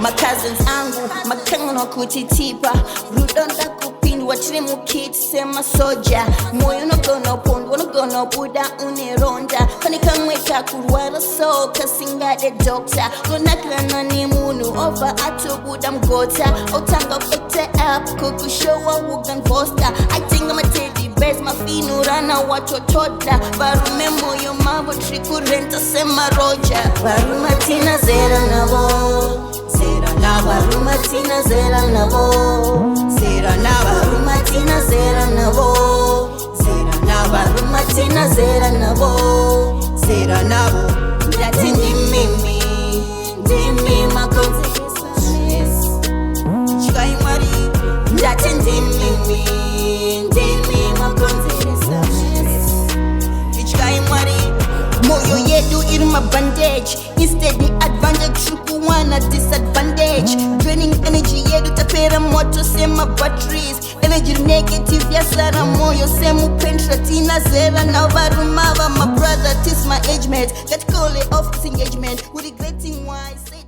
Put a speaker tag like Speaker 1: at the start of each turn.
Speaker 1: my cousins angu makango kutitipa rudonda kupindi wachirimu kiti sema soja moyo nogono pondo wanogono buda unironda panikamweka kurwara so kasingade doctor lonakirana ni munu over atubuda mgota otanga pete up kukushowa wugan foster I think I'm a teddy bears mafinu rana wachotoda Varume moyo mavo trikurenta sema roja Varume Hatina Zera Navo Zera Navo Varume Hatina Zera Navo Zera Navo Varume Hatina Zera Navo Zera Navo Varume Hatina Zera Navo Zera Navo Ndati ndimi makonzes Chikai mwari Ndati ndimi makonzes Chikai mwari Moyo yedu irma bandage Instead ni advantage Shuku wana disadvantage Draining energy yedu tapera moto sema batteries Energy negative yasara moyo semu pentra Hatina Zera na Varumava my brother tis my age mate Get call it off this engagement We're regretting why I say